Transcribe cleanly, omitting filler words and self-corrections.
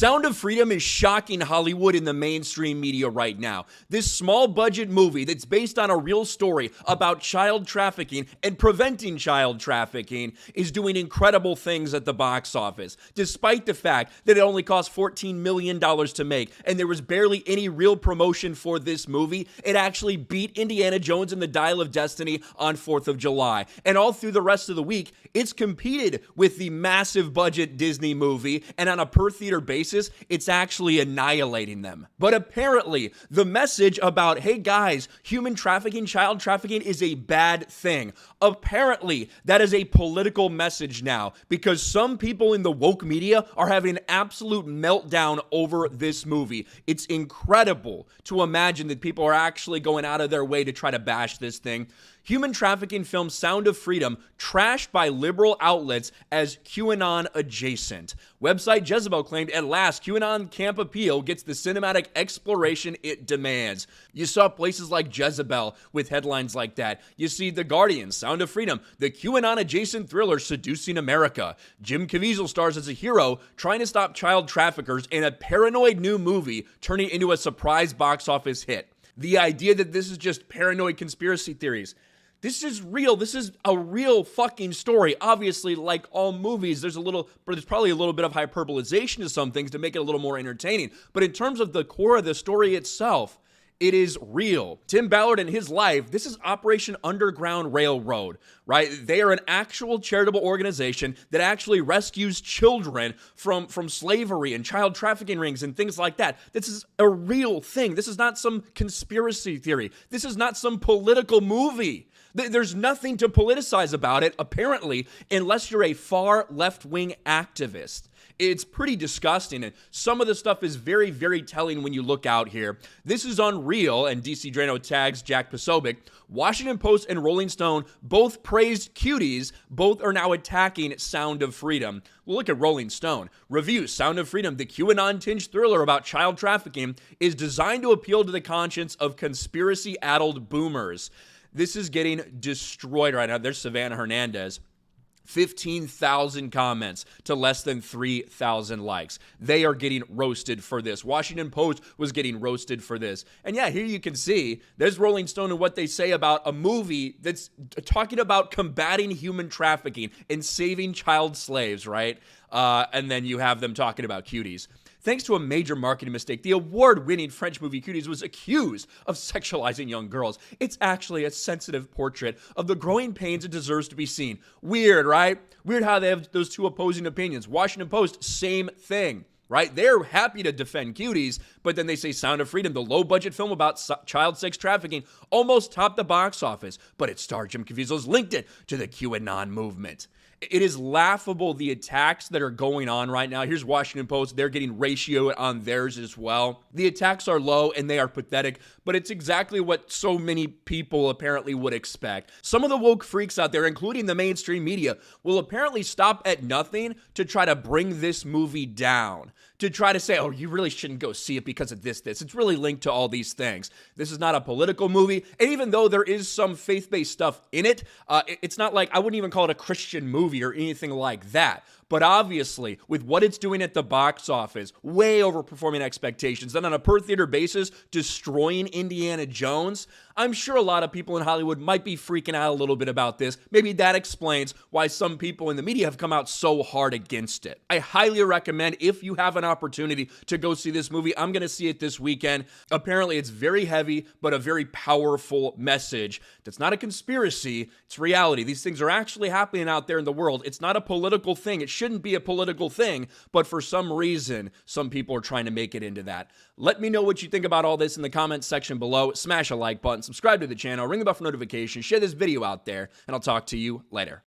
Sound of Freedom is shocking Hollywood in the mainstream media right now. This small budget movie that's based on a real story about child trafficking and preventing child trafficking is doing incredible things at the box office, despite the fact that it only cost $14 million to make and there was barely any real promotion for this movie. It actually beat Indiana Jones and the Dial of Destiny on 4th of July. And all through the rest of the week, it's competed with the massive budget Disney movie, and on a per theater basis, it's actually annihilating them. But apparently, the message about, hey guys, human trafficking, child trafficking is a bad thing. Apparently, that is a political message now, because some people in the woke media are having an absolute meltdown over this movie. It's incredible to imagine that people are actually going out of their way to try to bash this thing. Human trafficking film Sound of Freedom trashed by liberal outlets as QAnon adjacent. Website Jezebel claimed at last QAnon Camp Appeal gets the cinematic exploration it demands. You saw places like Jezebel with headlines like that. You see The Guardian, Sound of Freedom, the QAnon adjacent thriller seducing America. Jim Caviezel stars as a hero trying to stop child traffickers in a paranoid new movie turning into a surprise box office hit. The idea that this is just paranoid conspiracy theories. This is real. This is a real fucking story. Obviously, like all movies, there's probably a little bit of hyperbolization to some things to make it a little more entertaining. But in terms of the core of the story itself, it is real. Tim Ballard and his life, this is Operation Underground Railroad, right? They are an actual charitable organization that actually rescues children from slavery and child trafficking rings and things like that. This is a real thing. This is not some conspiracy theory. This is not some political movie. There's nothing to politicize about it, apparently, unless you're a far left-wing activist. It's pretty disgusting, and some of the stuff is very, very telling when you look out here. This is unreal, and DC Drano tags Jack Posobiec. Washington Post and Rolling Stone both praised cuties. Both are now attacking Sound of Freedom. Well, look at Rolling Stone. Review, Sound of Freedom, the QAnon-tinged thriller about child trafficking, is designed to appeal to the conscience of conspiracy-addled boomers. This is getting destroyed right now. There's Savannah Hernandez. 15,000 comments to less than 3,000 likes. They are getting roasted for this. Washington Post was getting roasted for this. And yeah, here you can see there's Rolling Stone and what they say about a movie that's talking about combating human trafficking and saving child slaves, right? And then you have them talking about cuties. Thanks to a major marketing mistake, the award-winning French movie Cuties was accused of sexualizing young girls. It's actually a sensitive portrait of the growing pains it deserves to be seen. Weird, right? Weird how they have those two opposing opinions. Washington Post, same thing, right? They're happy to defend Cuties, but then they say Sound of Freedom, the low-budget film about child sex trafficking, almost topped the box office, but its star Jim Caviezel's linked it to the QAnon movement. It is laughable, the attacks that are going on right now. Here's Washington Post. They're getting ratioed on theirs as well. The attacks are low and they are pathetic, but it's exactly what so many people apparently would expect. Some of the woke freaks out there, including the mainstream media, will apparently stop at nothing to try to bring this movie down, to try to say, oh, you really shouldn't go see it because of this. It's really linked to all these things. This is not a political movie. And even though there is some faith-based stuff in it, it's not like, I wouldn't even call it a Christian movie or anything like that. But obviously, with what it's doing at the box office, way overperforming expectations, then on a per theater basis, destroying Indiana Jones, I'm sure a lot of people in Hollywood might be freaking out a little bit about this. Maybe that explains why some people in the media have come out so hard against it. I highly recommend, if you have an opportunity to go see this movie, I'm going to see it this weekend. Apparently, it's very heavy, but a very powerful message. That's not a conspiracy, it's reality. These things are actually happening out there in the world. It's not a political thing. It shouldn't be a political thing, but for some reason, some people are trying to make it into that. Let me know what you think about all this in the comments section below. Smash a like button, subscribe to the channel, ring the bell for notifications, share this video out there, and I'll talk to you later.